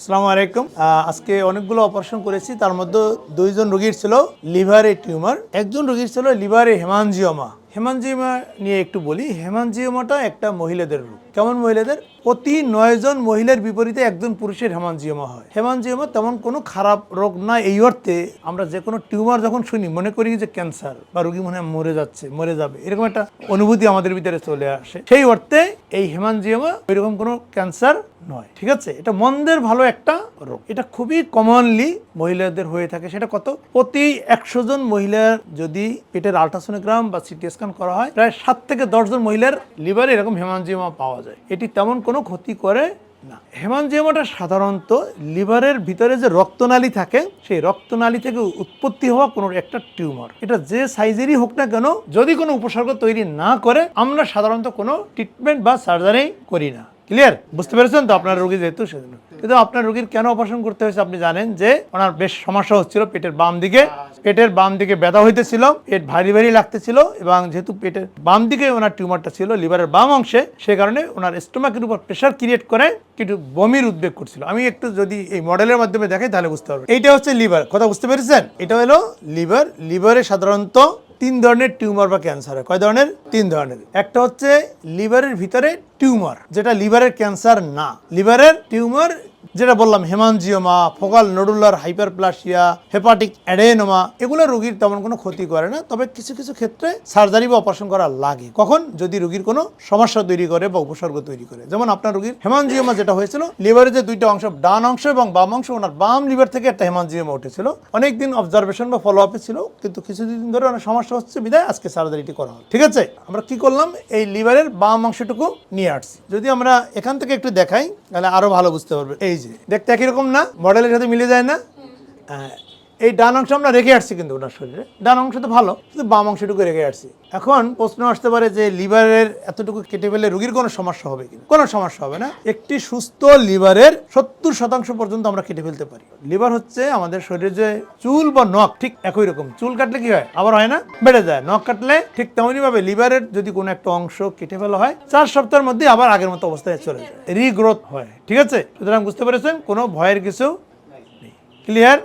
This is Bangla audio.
আসসালামু আলাইকুম। আজকে অনেকগুলো অপারেশন করেছি, তার মধ্যে দুইজন রোগীর ছিল লিভারে টিউমার, একজন রোগীর ছিল লিভারে হেমানজিওমা। হেমানজিওমা নিয়ে একটু বলি। হেমানজিওমাটা একটা মহিলাদের রোগ। কেমন মহিলাদের? প্রতি 9 জন মহিলার বিপরীতে একজন পুরুষের হেমানজিওমা হয়। হেমানজিওমা তেমন কোনো খারাপ রোগ না, এই অর্থে আমরা যে কোনো টিউমার যখন শুনি মনে করি যে ক্যান্সার বা রোগী মনে হয় মরে যাবে, এরকম একটা অনুভূতি আমাদের ভিতরে চলে আসে। সেই অর্থে এই হেমানজিওমা এরকম কোনো ক্যান্সার নয়, ঠিক আছে? এটা মন্দের ভালো একটা রোগ। এটা খুবই কমনলি মহিলাদের হয়ে থাকে। সেটা কত? প্রতি 100 জন মহিলার যদি পেটের আল্ট্রাসোনোগ্রাম বা সিটি স্ক্যান করা হয়, প্রায় 7 থেকে 10 জন মহিলার লিভারে এরকম হেমানজিওমা পাওয়া যায়। এটি তেমন কোনো ক্ষতি করে না। হেমানজিওমাটা সাধারণত লিভারের ভিতরে যে রক্তনালী থাকে, সেই রক্তনালী থেকে উৎপত্তি হওয়া কোনো একটা টিউমার। এটা যে সাইজেরই হোক না কেন, যদি কোনো উপসর্গ তৈরি না করে, আমরা সাধারণত কোনো ট্রিটমেন্ট বা সার্জারি করি না। ক্লিয়ার? বুঝতে পেরেছেন তো আপনার রোগী যেহেতু সেজন্য। কিন্তু আপনার রোগীর কেন অপারেশন করতে হয়েছে আপনি জানেন যে ওনার বেশ সমস্যা হচ্ছিল পেটের বাম দিকে ব্যথা হইতেছিল, পেট ভারী ভারী লাগতেছিল, এবং যেহেতু পেটের বাম দিকে ওনার টিউমারটা ছিল লিভারের বাম অংশে, সে কারণে ওনার স্টোমাকের উপর প্রেশার ক্রিয়েট করে কিন্তু বমির উদ্বেগ করছিল। আমি একটু যদি এই মডেলের মাধ্যমে দেখাই তাহলে বুঝতে পারবেন। এইটা হচ্ছে লিভার, কথা বুঝতে পেরেছেন? এটা হলো লিভার। লিভারে সাধারণত 3 ধরনের টিউমার বা ক্যান্সার হয়। কয় ধরনের? 3 ধরনের। একটা হচ্ছে লিভারের ভিতরে টিউমার, যেটা লিভারের ক্যান্সার না। লিভারের টিউমার যেটা বললাম, হেমানজিওমা, focal nodular hyperplasia, hepatic adenoma, এগুলো রোগীর তেমন কোনো ক্ষতি করে না। তবে কিছু কিছু ক্ষেত্রে সার্জারি বা অপারেশন করা লাগে। কখন? যদি রোগীর কোনো সমস্যা তৈরি করে বা উপসর্গ তৈরি করে। যেমন আপনার রোগীর হেমানজিওমা যেটা হয়েছিল, লিভারের যে 2টা অংশ, ডান অংশ এবং বাম অংশ, ওনার বাম লিভার থেকে একটা হেমানজিওমা উঠেছিল। অনেকদিন অবজারভেশন বা ফলো আপে ছিল, কিন্তু কিছুদিন ধরে অনেক সমস্যা হচ্ছে বিধায় আজকে সার্জারিটি করা হয়। ঠিক আছে? আমরা কি করলাম? এই লিভারের বাম অংশটুকু নিয়ে আসছি। যদি আমরা এখান থেকে একটু দেখাই তাহলে আরো ভালো বুঝতে পারবে। এই যে দেখতে একই রকম না? মডেলের সাথে মিলে যায় না? এই ডান অংশ আমরা রেখে আসছি, কিন্তু ওনার শরীরে ডান অংশ তো ভালো, কিন্তু বাম অংশটুকু রেখে আসছি। এখন প্রশ্ন আসতে পারে যে লিভারের এতটুকু কেটে ফেলে রোগীর কোনো সমস্যা হবে কিনা? কোনো সমস্যা হবে না। একটি সুস্থ লিভারের 70% পর্যন্ত আমরা কেটে ফেলতে পারি। লিভার হচ্ছে আমাদের শরীরে যে চুল বা নখ, ঠিক একই রকম। চুল কাটলে কি হয়? আবার হয় না? বেড়ে যায়। নখ কাটলে ঠিক তেমনই ভাবে লিভারের যদি কোনো একটা অংশ কেটে ফেলা হয়, 4 সপ্তাহের মধ্যে আবার আগের মতো অবস্থায় চলে যায়, রিগ্রোথ হয়। ঠিক আছে? সুতরাং বুঝতে পেরেছেন, কোনো ভয়ের কিছু নেই। ক্লিয়ার?